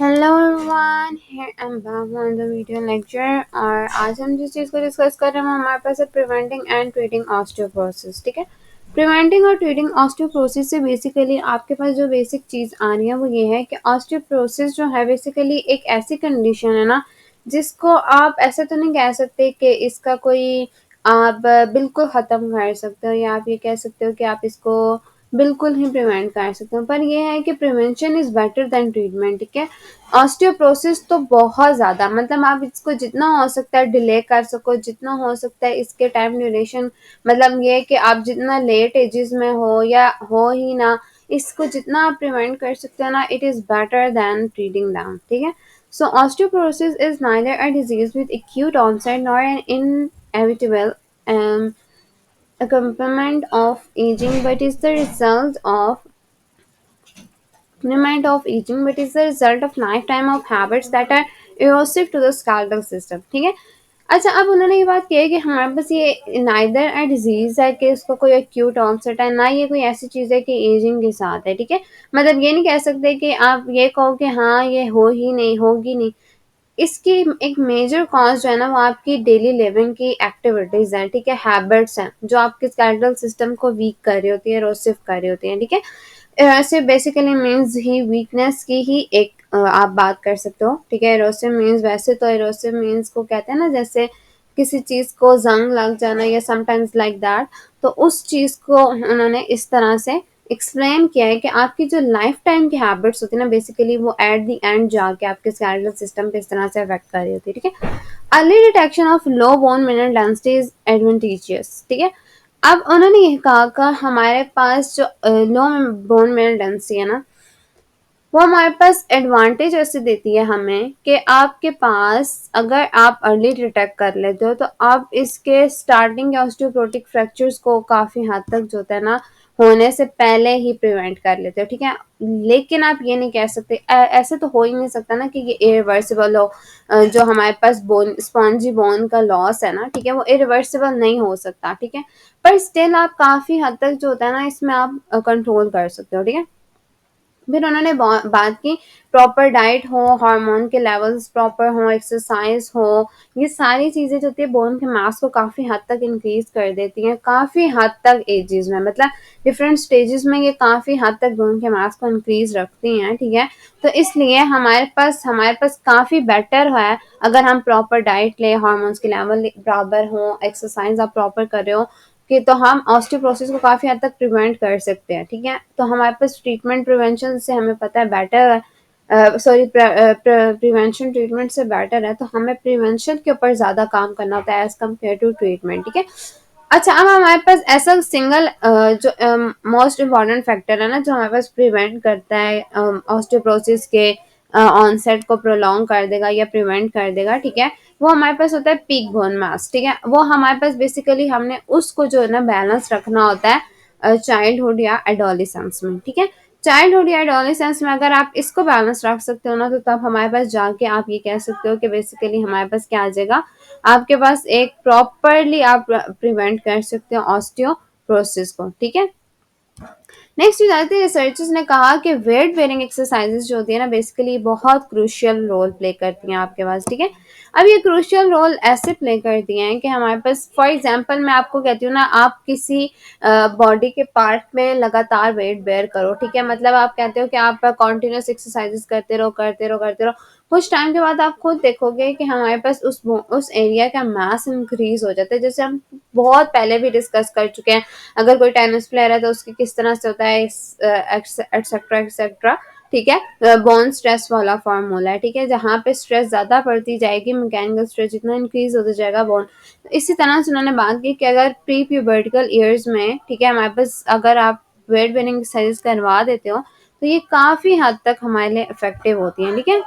Hello everyone, here I am back on the video lecture. और आज हम जिस चीज़ को डिस्कस कर रहे हैं वो हमारे पास है प्रिवेंटिंग एंड ट्रीटिंग ऑस्टियोपोरोसिस। ठीक है, प्रिवेंटिंग और ट्रीटिंग ऑस्टियोपोरोसिस से बेसिकली आपके पास जो बेसिक चीज़ आ रही है वो ये है कि ऑस्टियोपोरोसिस जो है बेसिकली एक ऐसी कंडीशन है ना जिसको आप ऐसे तो नहीं कह सकते कि इसका कोई आप बिल्कुल ख़त्म कर सकते हो, या आप ये कह सकते हो कि आप इसको बिल्कुल ही प्रिवेंट कर सकते हो। पर ये है कि prevention is better than treatment. ठीक है, ऑस्टियोपोरोसिस तो बहुत ज़्यादा मतलब आप इसको जितना हो सकता है डिले कर सको, जितना हो सकता है इसके टाइम ड्यूरेशन मतलब ये है कि आप जितना लेट एजेस में हो या हो ही ना, इसको जितना आप प्रिवेंट कर सकते हो ना, it is better than treating them. ठीक है, so osteoporosis is neither a disease with acute onset nor an inevitable um, accompaniment of aging, but is the result of aging, but is the result of lifetime of habits that are erosive to the skeletal system. ठीक है, अच्छा अब उन्होंने ये बात की है कि हमारे पास ये नाइदर अ डिजीज है कि इसको कोई एक्यूट ऑनसेट है, ना ये कोई ऐसी चीज़ है कि एजिंग के साथ है। ठीक है, मतलब ये नहीं कह सकते कि आप ये कहो कि हाँ ये हो ही नहीं, होगी नहीं। इसकी एक मेजर कॉज जो है ना वो आपकी डेली लिविंग की एक्टिविटीज हैं। ठीक है, हैबिट्स हैं जो आपके स्केलेटल सिस्टम को वीक कर रही होती है, एरोसिव कर रही होती हैं। ठीक है, एरोसिव बेसिकली मीन्स ही वीकनेस की ही एक आप बात कर सकते हो। ठीक है, एरोसिव मीन्स वैसे तो एरोसिव मीन्स को कहते हैं ना जैसे किसी चीज को जंग लग जाना या समटाइम्स लाइक दैट, तो उस चीज को उन्होंने इस तरह से एक्सप्लेन किया है कि आपकी जो लाइफ टाइम की हैबिट्स होती है ना बेसिकली वो एट द एंड जाके आपके स्केलेटल सिस्टम पे इस तरह से अफेक्ट कर रही होती है। ठीक है, early detection of low bone mineral density is advantageous. ठीक है, अब उन्होंने ये कहा कि हमारे पास जो लो बोन मिनरल डेंसिटी है ना वो हमारे पास एडवांटेज ऐसे देती है हमें कि आपके पास अगर आप अर्ली डिटेक्ट कर लेते हो तो आप इसके स्टार्टिंग या ऑस्टियोपोरोटिक फ्रैक्चर्स को काफ़ी हद तक जो होता है ना होने से पहले ही प्रिवेंट कर लेते हो। ठीक है, लेकिन आप ये नहीं कह सकते ऐसे तो हो ही नहीं सकता ना कि ये इरिवर्सिबल हो। जो हमारे पास बोन स्पॉन्जी बोन का लॉस है ना, ठीक है, वो इरिवर्सिबल नहीं हो सकता। ठीक है, पर स्टिल आप काफ़ी हद तक जो होता है ना इसमें आप कंट्रोल कर सकते हो। ठीक है, फिर उन्होंने बात की प्रॉपर डाइट हो, हार्मोन के लेवल्स प्रॉपर हो, एक्सरसाइज हो, ये सारी चीज़ें जो होती है बोन के मास को काफ़ी हद तक इंक्रीज कर देती हैं, काफ़ी हद तक एजेस में मतलब डिफरेंट स्टेजेस में ये काफ़ी हद तक बोन के मास को इंक्रीज रखती हैं। ठीक है, तो इसलिए हमारे पास काफ़ी बेटर है अगर हम प्रॉपर डाइट लें, हार्मोन्स के लेवल बराबर हो, एक्सरसाइज आप प्रॉपर कर रहे हो कि तो हम ऑस्टियोपोरोसिस को काफ़ी हद तक प्रिवेंट कर सकते हैं। ठीक है, तो हमारे पास ट्रीटमेंट प्रिवेंशन से हमें पता है बेटर है, सॉरी प्रिवेंशन ट्रीटमेंट से बेटर है, तो हमें प्रिवेंशन के ऊपर ज़्यादा काम करना होता है एज कम्पेयर टू ट्रीटमेंट। ठीक है, अच्छा अब हमारे पास ऐसा सिंगल जो मोस्ट इम्पॉर्टेंट फैक्टर है ना जो हमारे पास प्रिवेंट करता है ऑस्टियोपोरोसिस के ऑनसेट को प्रोलॉन्ग कर देगा या प्रिवेंट कर देगा। ठीक है, वो हमारे पास होता है पीक बोन मास। ठीक है, वो हमारे पास बेसिकली हमने उसको जो है ना बैलेंस रखना होता है चाइल्डहुड या एडोलिसेंस में। ठीक है, चाइल्डहुड या एडोलिसेंस में अगर आप इसको बैलेंस रख सकते हो ना तो तब हमारे पास जाके आप ये कह सकते हो कि बेसिकली हमारे पास क्या आ जाएगा, आपके पास एक प्रॉपरली आप प्रिवेंट कर सकते हो ऑस्टियोपोरोसिस को। ठीक है, नेक्स्ट जाते हैं रिसर्चर्स ने कहा कि वेट बेरिंग एक्सरसाइजेज जो होती है ना बेसिकली बहुत क्रूशियल रोल प्ले करती हैं आपके पास। ठीक है, अब ये क्रूशियल रोल ऐसे प्ले करती हैं कि हमारे पास फॉर एग्जांपल मैं आपको कहती हूँ ना आप किसी बॉडी के पार्ट में लगातार वेट बेयर करो। ठीक है, मतलब आप कहते हो कि आप कॉन्टिन्यूस एक्सरसाइजेज करते रहो करते रहो करते रहो, कुछ टाइम के बाद आप खुद देखोगे कि हमारे पास उस एरिया का मास इंक्रीज हो जाता है। जैसे हम बहुत पहले भी डिस्कस कर चुके हैं, अगर कोई टेनिस प्लेयर है तो उसकी किस तरह से होता है एक्सेट्रा एक्सेट्रा। ठीक है, बोन स्ट्रेस वाला फार्मूला है। ठीक है, जहाँ पे स्ट्रेस ज़्यादा पड़ती जाएगी मैकेनिकल स्ट्रेस जितना इंक्रीज होता जाएगा बोन। तो इसी तरह से उन्होंने बात की कि अगर प्री प्यूबर्टिकल ईयर्स में ठीक है हमारे पास अगर आप वेट बेरिंग एक्सरसाइज करवा देते हो तो ये काफ़ी हद तक हमारे लिए इफेक्टिव होती हैं। ठीक है,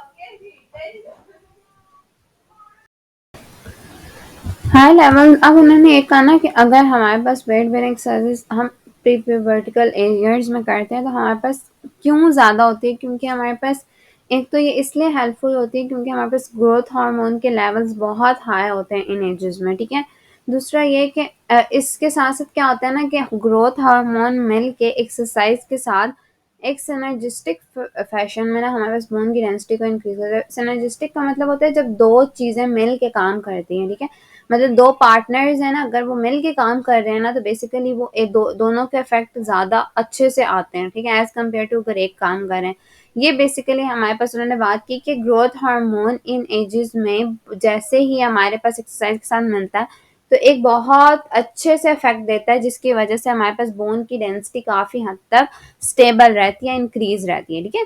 हाई लेवल अब उन्होंने ये कहा ना कि अगर हमारे पास वेट बेरिंग एक्सरसाइज हम प्री प्यूबर्टिकल एरियर्स में करते हैं तो हमारे पास क्यों ज़्यादा होती है, क्योंकि हमारे पास एक तो ये इसलिए हेल्पफुल होती है क्योंकि हमारे पास ग्रोथ हार्मोन के लेवल्स बहुत हाई होते हैं इन एजेस में। ठीक है, दूसरा ये कि इसके साथ साथ क्या होता है ना कि ग्रोथ हार्मोन मिल के एक्सरसाइज के साथ एक सिनर्जिस्टिक फैशन में ना हमारे पास बोन की डेंसिटी को इंक्रीज होता है। सिनर्जिस्टिक का मतलब होता है जब दो चीजें मिल के काम करती हैं, ठीक है। मतलब दो पार्टनर्स हैं ना, अगर वो मिल के काम कर रहे हैं ना, तो बेसिकली वो दोनों के इफेक्ट ज्यादा अच्छे से आते हैं, ठीक है, एज कम्पेयर टू अगर एक काम करें। ये बेसिकली हमारे पास उन्होंने बात की कि ग्रोथ हार्मोन इन एजेस में जैसे ही हमारे पास एक्सरसाइज के साथ मिलता है, तो एक बहुत अच्छे से इफेक्ट देता है, जिसकी वजह से हमारे पास बोन की डेंसिटी काफी हद तक स्टेबल रहती है, इंक्रीज रहती है, ठीक है।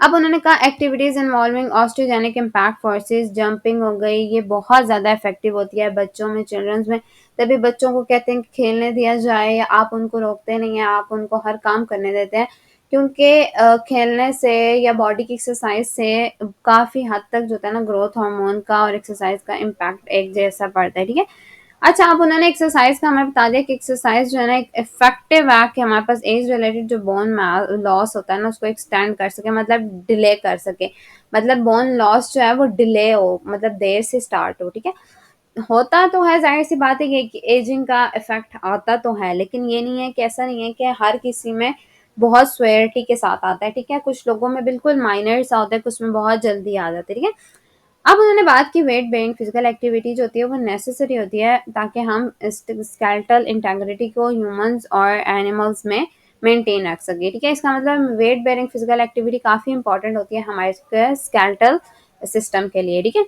अब उन्होंने कहा activities involving osteogenic impact forces, jumping हो गई, ये बहुत ज़्यादा इफेक्टिव होती है बच्चों में, चिल्ड्रंस में। तभी बच्चों को कहते हैं कि खेलने दिया जाए, या आप उनको रोकते नहीं हैं, आप उनको हर काम करने देते हैं, क्योंकि खेलने से या बॉडी की एक्सरसाइज से काफ़ी हद तक जो होता है ना, ग्रोथ हार्मोन का और एक्सरसाइज का इम्पैक्ट एक जैसा पड़ता है, ठीक है। अच्छा, अब उन्होंने एक्सरसाइज का हमें बता दिया कि एक्सरसाइज जो है ना एक इफेक्टिव है कि हमारे पास एज रिलेटेड जो बोन लॉस होता है ना, उसको एक्सटेंड कर सके, मतलब डिले कर सके। मतलब बोन लॉस जो है वो डिले हो, मतलब देर से स्टार्ट हो, ठीक है। होता तो है, जाहिर सी बात है कि एजिंग का इफेक्ट आता तो है, लेकिन ये नहीं है कि ऐसा नहीं है कि हर किसी में बहुत स्वेरिटी के साथ आता है, ठीक है। कुछ लोगों में बिल्कुल माइनर सा होता है, कुछ में बहुत जल्दी आ जाता है, ठीक है। अब उन्होंने बात की वेट बेयरिंग फिजिकल एक्टिविटी जो होती है वो नेसेसरी होती है ताकि हम स्केलेटल इंटेग्रिटी को ह्यूमंस और एनिमल्स में मेंटेन रख सके, ठीक है। इसका मतलब वेट बेयरिंग फिजिकल एक्टिविटी काफी इंपॉर्टेंट होती है हमारे स्केलेटल सिस्टम के लिए, ठीक है।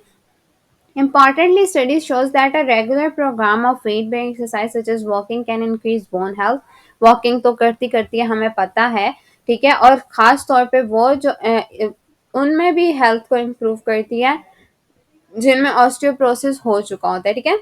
Importantly, studies shows that a regular program of weight-bearing exercise such as walking can increase bone health. Walking तो करती करती है, हमें पता है, ठीक है, और खास तौर पे वो जो उनमें भी हेल्थ को इम्प्रूव करती है जिनमें ऑस्टियोप्रोसिस हो चुका होता है, ठीक है।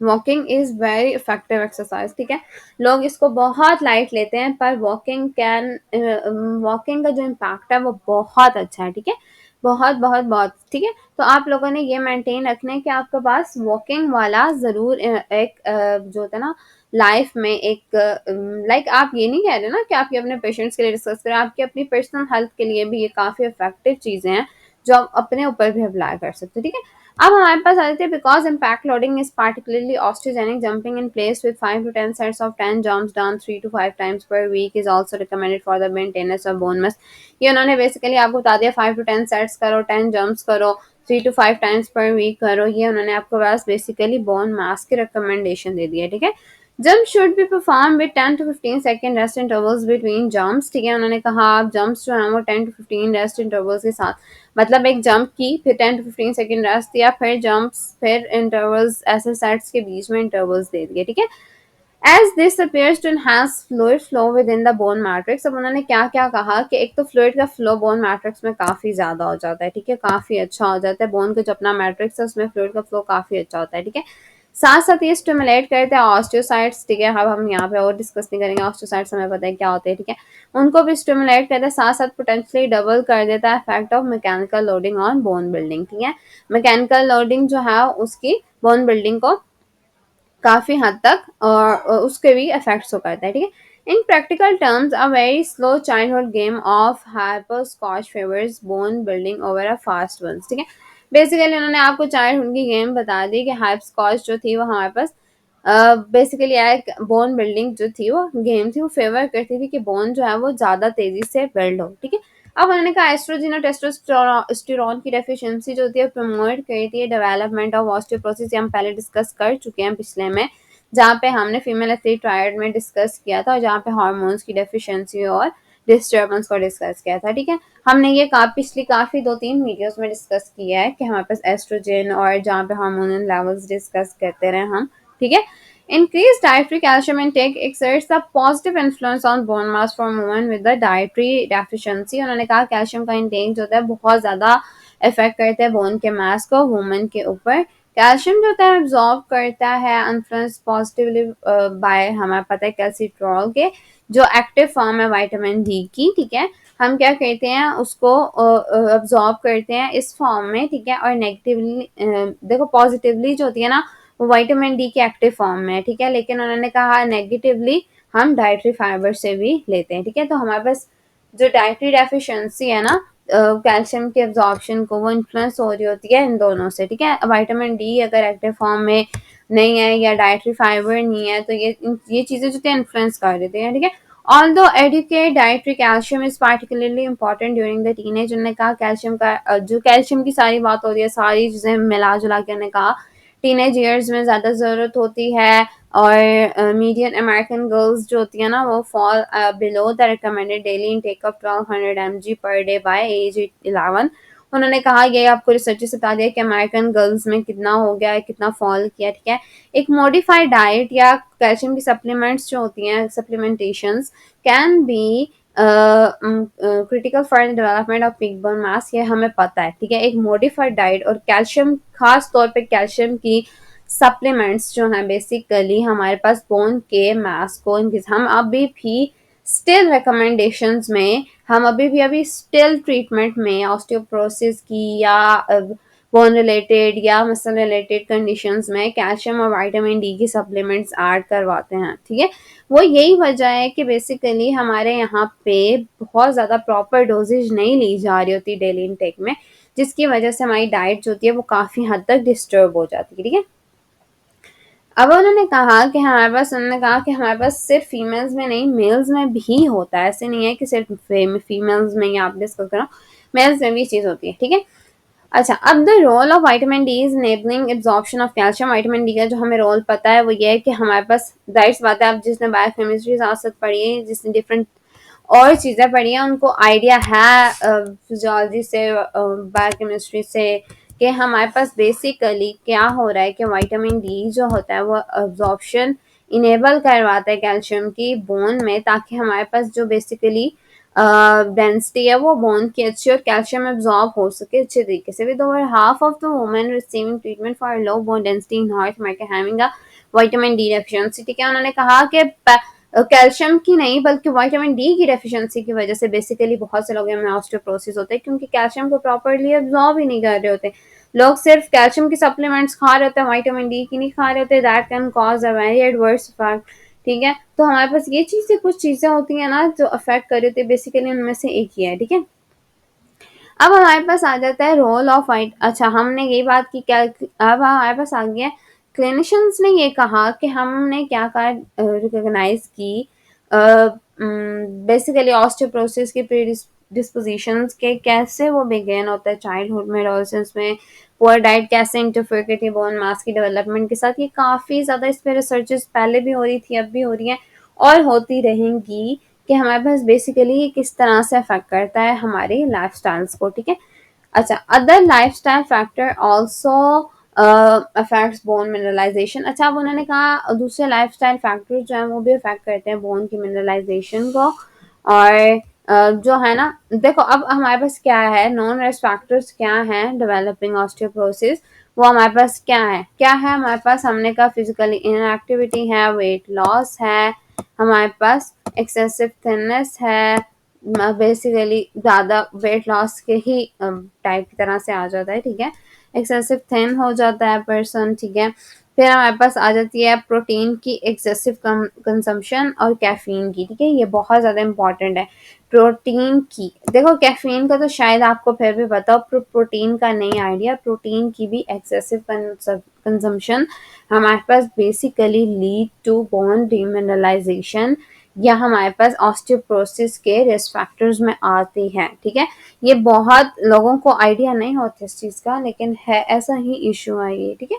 Walking is very effective exercise, ठीक है। लोग इसको बहुत लाइट लेते हैं, पर वॉकिंग का जो इम्पैक्ट है वो बहुत अच्छा है, ठीक है। बहुत बहुत बहुत, ठीक है। तो आप लोगों ने ये मेंटेन रखना है कि आपके पास वॉकिंग वाला जरूर एक जो होता है ना लाइफ में एक लाइक आप ये नहीं कह रहे ना कि आप ये अपने पेशेंट्स के लिए डिस्कस करें, आपकी अपनी पर्सनल हेल्थ के लिए भी ये काफी इफेक्टिव चीजें हैं जो आप अपने ऊपर भी अप्लाई कर सकते हो, ठीक है। अब हमारे पास आ जाते हैं because impact loading is particularly osteogenic jumping in place with 5 to 10 sets of 10 jumps done 3 to 5 times per week is also recommended for the maintenance of bone mass। ये उन्होंने बेसिकली आपको बता दिया 5 to 10 सेट्स करो, 10 jumps करो, 3 to 5 times पर week करो, ये उन्होंने आपको पास बेसिकली बोन मास की रिकमेंडेशन दे दी है, ठीक है। Jump should be perform with 10 to 15 second rest intervals between jumps, ठीक है। उन्होंने कहा आप जंप्स जो है वो 10 to 15 रेस्ट इंटरवल्स के साथ, मतलब एक जंप की, फिर 10 to 15 सेकंड रेस्ट दिया, फिर जंप्स, फिर इंटरवल्स, ऐसे सेट्स के बीच में इंटरवल्स दे दिए, ठीक है। As this appears to enhance fluid flow within the bone matrix। अब उन्होंने क्या क्या कहा कि एक तो फ्लूइड का फ्लो बोन मैट्रिक्स में काफी ज्यादा हो जाता है, ठीक है, काफी अच्छा हो जाता है, बोन का जो अपना मैट्रिक्स है उसमें फ्लूइड का फ्लो काफी अच्छा होता है, ठीक है। साथ साथ ये स्टिमुलेट करते हैं ऑस्टियोसाइट्स, ठीक है। अब हम यहाँ पे और डिस्कस नहीं करेंगे, ऑस्टियोसाइट्स हमें पता है क्या होते हैं, ठीक है। उनको भी स्टिमुलेट करते हैं, साथ साथ पोटेंशियली डबल कर देता है effect of mechanical loading on bone building, ठीक है। मैकेनिकल लोडिंग जो है उसकी बोन बिल्डिंग को काफी हद तक और उसके भी इफेक्ट्स हो करता है, ठीक है। In practical terms a very slow childhood game of hyper scotch favours bone building over a fast ones, ठीक है। बेसिकली उन्होंने आपको चाइल्डहुड की गेम बता दी कि हाइपर स्कॉच जो थी वो हमारे पास बेसिकली एक बोन बिल्डिंग जो थी वो गेम थी, वो फेवर करती थी कि बोन जो है वो ज्यादा तेजी से बिल्ड हो, ठीक है। अब उन्होंने कहा एस्ट्रोजन और टेस्टोस्टेरोन की डेफिशिएंसी जो होती है प्रमोट करती है डेवलपमेंट ऑफ ऑस्टियोपोरोसिस, हम पहले डिस्कस कर चुके हैं पिछले में, जहाँ पे हमने फीमेल एथलीट ट्रायड में डिस्कस किया था, और जहाँ पे हार्मोन्स की डेफिशिएंसी और डिस्टर्बेंस को डिस्कस किया था, ठीक है। हमने ये पिछली काफी 2-3 वीडियोस में डिस्कस किया है कि हमारे पास एस्ट्रोजन और जहाँ पे हार्मोनल लेवल्स डिस्कस करते रहे हम, ठीक है। Increased dietary calcium intake exerts a positive influence on bone mass for women with the dietary deficiency। उन्होंने कहा कैल्शियम का इंटेक जो होता है बहुत ज़्यादा इफेक्ट करता है बोन के मास को वुमेन के ऊपर। कैल्शियम जो होता है एब्जॉर्ब करता है इन्फ्लुएंस पॉजिटिवली बाय, हमें पता है कैल्सिट्रॉल के जो एक्टिव फॉर्म है विटामिन डी की, ठीक है। हम क्या करते हैं उसको अब्जॉर्ब करते हैं इस फॉर्म में, ठीक है। और नेगेटिवली देखो पॉजिटिवली जो होती है ना वो विटामिन डी के एक्टिव फॉर्म में है, ठीक है। लेकिन उन्होंने कहा नेगेटिवली हम डाइटरी फाइबर से भी लेते हैं, ठीक है। तो हमारे पास जो डाइटरी डेफिशिएंसी है ना कैल्शियम के एब्जॉर्प्शन को, वो इन्फ्लुएंस हो रही होती है इन दोनों से, ठीक है। विटामिन डी अगर एक्टिव फॉर्म में नहीं है या डाइटरी फाइबर नहीं है तो ये चीजें जो है इन्फ्लुएंस कर देते हैं, ठीक है। Although adequate dietary calcium is particularly important during the teenage. उन्होंने कहा कैल्शियम का जो कैल्शियम की सारी बात हो रही है, सारी चीजें मिला जुला के उन्होंने कहा टीनेज ईयर्स में ज्यादा जरूरत होती है। और मीडियन अमेरिकन गर्ल्स जो होती है ना, वो fall below the recommended daily intake of 1200 mg per day by age 11। उन्होंने कहा ये आपको रिसर्च से बता दिया कि अमेरिकन गर्ल्स में कितना हो गया है, कितना फॉल किया, ठीक है। एक मॉडिफाइड डाइट या कैल्शियम की सप्लीमेंट्स जो होती हैं, supplementations can be critical for the development of peak bone mass, ये हमें पता है, ठीक है। एक मॉडिफाइड डाइट और कैल्शियम, खास तौर पे कैल्शियम की सप्लीमेंट्स जो हैं बेसिकली हमारे पास बोन के मास को हम अभी भी स्टिल रिकमेंडेशंस में, हम अभी स्टिल ट्रीटमेंट में ऑस्टियोपोरोसिस की या बोन रिलेटेड या मसल रिलेटेड कंडीशंस में कैल्शियम और विटामिन डी की सप्लीमेंट्स ऐड करवाते हैं, ठीक है। वो यही वजह है कि बेसिकली हमारे यहाँ पे बहुत ज़्यादा प्रॉपर डोजेज नहीं ली जा रही होती डेली इनटेक में, जिसकी वजह से हमारी डाइट जो होती है वो काफ़ी हद तक डिस्टर्ब हो जाती है, ठीक है। अब उन्होंने कहा कि हमारे पास सिर्फ फीमेल्स में नहीं, मेल्स में भी होता है। ऐसे नहीं है कि सिर्फ फीमेल्स में ही आप डिस्कस करो, मेल्स में भी चीज़ होती है, ठीक है। अच्छा, अब the role of vitamin D is enabling absorption of calcium. Vitamin D का जो हमें रोल पता है वो ये है कि हमारे पास, जाहिर सी बात है, आप जिसने बायोकेमिस्ट्री साथ पढ़ी है, जिसने डिफरेंट और चीज़ें पढ़ी हैं, उनको आइडिया है फिजियोलॉजी से, बायोकेमिस्ट्री से, कि हमारे पास बेसिकली क्या हो रहा है कि विटामिन डी जो होता है वो अब्जॉर्प्शन इनेबल करवाता है कैल्शियम की बोन में, ताकि हमारे पास जो बेसिकली डेंसिटी है वो बोन की अच्छी और कैल्शियम एब्जॉर्ब हो सके अच्छे तरीके से। With over half of the women receiving treatment for low bone density in north America having a vitamin D deficiency, ठीक है। उन्होंने कहा कि कैल्शियम की नहीं बल्कि विटामिन डी की डेफिशिएंसी की वजह से बेसिकली बहुत से लोगों में ऑस्टियोपोरोसिस होता है, क्योंकि कैल्शियम को प्रॉपर्ली एब्जॉर्ब ही नहीं कर रहे होते। लोग सिर्फ कैल्शियम की सप्लीमेंट्स खा रहे होते हैं, विटामिन डी की नहीं खा रहे होते। That can cause a very adverse effect, ठीक है। तो हमारे पास ये चीजें, कुछ चीजें होती हैं ना जो अफेक्ट कर रही होती है, बेसिकली उनमें से एक ही है, ठीक है। अब हमारे पास आ जाता है रोल ऑफ वाइट। अच्छा, हमने यही बात की क्या, अब हमारे पास आ गया क्लिनिशियंस ने ये कहा कि हमने क्या कहा, रिकॉग्नाइज की बेसिकली ऑस्टियोपोरोसिस की डिस्पोजिशंस के कैसे वो बिगेन होता है चाइल्डहुड में, एडोलसेंस में, पुअर डाइट कैसे इंटरफेयर करती है बोन मास की डेवलपमेंट के साथ। ये काफ़ी ज़्यादा इस पर रिसर्चेस पहले भी हो रही थी, अब भी हो रही हैं और होती रहेंगी, कि हमारे पास बेसिकली ये किस तरह से अफेक्ट करता है हमारे लाइफस्टाइल्स को, ठीक है। अच्छा, other lifestyle factor also affects bone mineralisation. अच्छा, अब उन्होंने कहा दूसरे लाइफस्टाइल फैक्टर्स जो हैं वो भी अफेक्ट करते हैं बोन की मिनरलाइजेशन को। और जो है ना, देखो अब हमारे पास क्या है, नॉन रिस्क फैक्टर्स क्या हैं डेवलपिंग ऑस्टियोपोरोसिस, वो हमारे पास क्या है हमारे पास, हमने कहा फिजिकली इनएक्टिविटी है, वेट लॉस है, हमारे पास एक्सेसिव थिननेस है, बेसिकली ज़्यादा वेट लॉस के ही टाइप की तरह से आ जाता है, ठीक है। एक्सेसिव थिन हो जाता है पर्सन, ठीक है। फिर हमारे पास आ जाती है प्रोटीन की एक्सेसिव कंजम्पशन और कैफीन की, ठीक है। ये बहुत ज़्यादा इंपॉर्टेंट है प्रोटीन की। देखो कैफीन का तो शायद आपको फिर भी पता हो, प्रोटीन का नहीं आइडिया। प्रोटीन की भी एक्सेसिव कंजम्पशन हमारे पास basically lead to bone demineralisation, या हमारे पास ऑस्टियोपोरोसिस के रिस्क फैक्टर्स में आती हैं, ठीक है। ये बहुत लोगों को आइडिया नहीं होता इस चीज़ का, लेकिन है, ऐसा ही इशू है ये, ठीक है।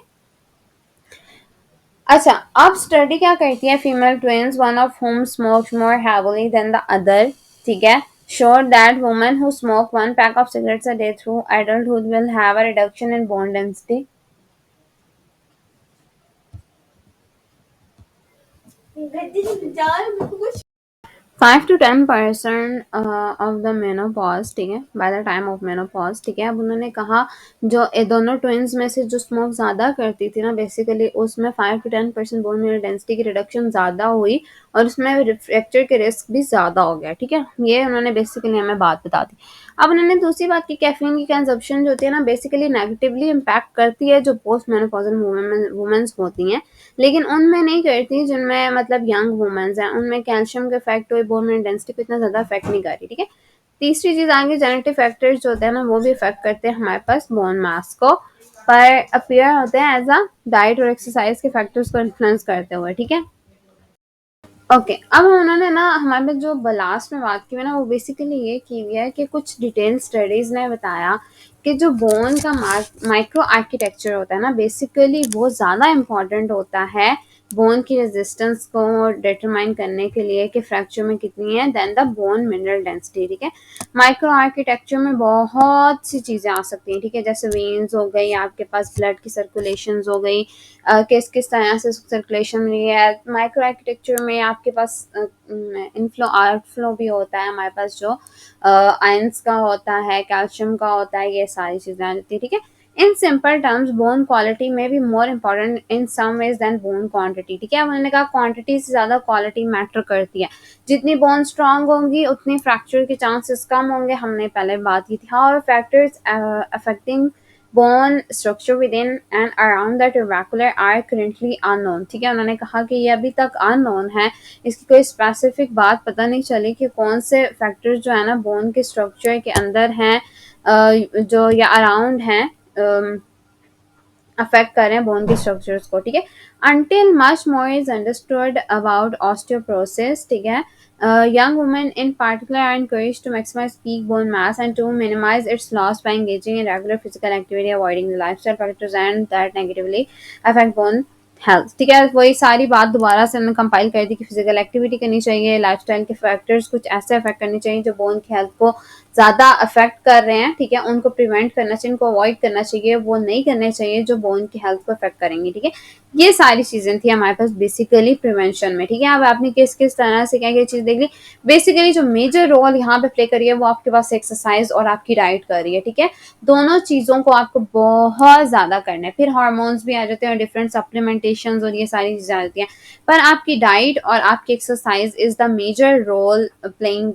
अच्छा, अब स्टडी क्या करती है, female twins one of whom smoked more heavily than the other, ठीक है, showed that women who smoke one pack of cigarettes a day through adulthood will have a reduction in bone density. 5 to 10% of the menopause, ठीक है, by the time of menopause, ठीक है। अब उन्होंने कहा जो ये दोनों ट्विंस में से जो स्मोक ज़्यादा करती थी ना, बेसिकली उसमें 5 to 10% बोन मिनरल डेंसिटी की रिडक्शन ज़्यादा हुई और उसमें फ्रैक्चर के रिस्क भी ज़्यादा हो गया, ठीक है। ये उन्होंने बेसिकली हमें बात बता दी। अब उन्होंने दूसरी बात की, कैफीन की कंजप्शन जो होती है ना, बेसिकली नेगेटिवली इम्पैक्ट करती है जो पोस्ट मेनोपॉजल वुमेन्स होती हैं, लेकिन उनमें नहीं करती जिनमें मतलब यंग वुमेन्स हैं, उनमें कैल्शियम का इफेक्ट हुई बोन मिनरल डेंसिटी को इतना ज़्यादा इफेक्ट नहीं कर रही, ठीक है। तीसरी चीज़ आगे, जेनेटिक फैक्टर्स जो होते हैं ना वो भी इफेक्ट करते हैं हमारे पास बोन मास को, पर अपीयर होते हैं एज अ डाइट और एक्सरसाइज के फैक्टर्स को इन्फ्लुएंस करते हुए, ठीक है। ओके, अब उन्होंने ना हमारे पास जो लास्ट में बात की है ना, वो बेसिकली ये की हुई है कि कुछ डिटेल स्टडीज ने बताया कि जो बोन का माइक्रो आर्किटेक्चर होता है ना, बेसिकली वो ज़्यादा इम्पोर्टेंट होता है बोन की रेजिस्टेंस को डिटरमाइन करने के लिए कि फ्रैक्चर में कितनी है, then the bone mineral density. ठीक है, माइक्रो आर्किटेक्चर में बहुत सी चीज़ें आ सकती हैं। ठीक है, जैसे वेन्स हो गई, आपके पास ब्लड की सर्कुलेशन हो गई, किस किस तरह से सर्कुलेशन रही है। माइक्रो आर्किटेक्चर में आपके पास इनफ्लो आउटफ्लो भी होता है, हमारे पास जो आयंस का होता है, कैल्शियम का होता है, ये सारी चीज़ें आ जाती है। ठीक है, in simple terms bone quality में भी more important in some ways than bone quantity. ठीक है, उन्होंने कहा क्वांटिटी से ज़्यादा क्वालिटी मैटर करती है। जितनी बोन स्ट्रांग होंगी उतनी फ्रैक्चर के चांसेस कम होंगे, हमने पहले बात की थी। How factors affecting bone structure within and around the tubercular are currently unknown। ठीक है, उन्होंने कहा कि ये अभी तक अननोन है, इसकी कोई स्पेसिफिक बात पता नहीं चली कि कौन से फैक्टर्स जो है ना बोन के स्ट्रक्चर के अंदर हैं, जो या अराउंड हैं, अफेक्ट कर रहे हैं बोन के स्ट्रक्चर्स को। ठीक है, until much more is understood about osteoporosis. ठीक है, young women in particular are encouraged to maximize peak bone mass and to minimize its loss by engaging in regular physical activity, avoiding the lifestyle factors and that negatively affect bone health. ठीक है, वही सारी बात दोबारा से हमने compile कर दी कि फिजिकल एक्टिविटी करनी चाहिए, लाइफस्टाइल के फैक्टर्स कुछ ऐसे अफेक्ट करने चाहिए जो बोन की हेल्थ को ज़्यादा अफेक्ट कर रहे हैं। ठीक है, उनको प्रिवेंट करना चाहिए, उनको अवॉइड करना चाहिए, वो नहीं करने चाहिए जो बोन की हेल्थ को अफेक्ट करेंगे। ठीक है, ये सारी चीज़ें थी हमारे पास बेसिकली प्रिवेंशन में। ठीक है, अब आपने किस किस तरह से क्या क्या चीज़ देख ली। बेसिकली जो मेजर रोल यहाँ पे प्ले करी है वो आपके पास एक्सरसाइज और आपकी डाइट कर रही है। ठीक है, दोनों चीज़ों को आपको बहुत ज़्यादा करना है। फिर हार्मोन्स भी आ जाते हैं और डिफरेंट सप्लीमेंटेशन और ये सारी चीज़ें आ जाती हैं, पर आपकी डाइट और आपकी exercise is the major role playing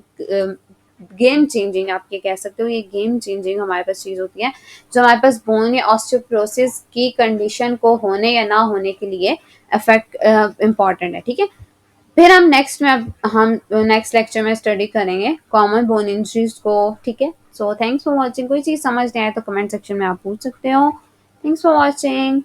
game changing, आप ये कह सकते हो। ये गेम चेंजिंग हमारे पास चीज़ होती है जो हमारे पास बोन या ऑस्टियोप्रोसिस की कंडीशन को होने या ना होने के लिए इफेक्ट इम्पॉर्टेंट है। ठीक है, फिर हम नेक्स्ट में अब हम नेक्स्ट लेक्चर में स्टडी करेंगे कॉमन बोन इंजरीज को। ठीक है, सो थैंक्स फॉर वॉचिंग। कोई चीज़ समझ नहीं आए तो कमेंट सेक्शन में आप पूछ सकते हो। Thanks for watching.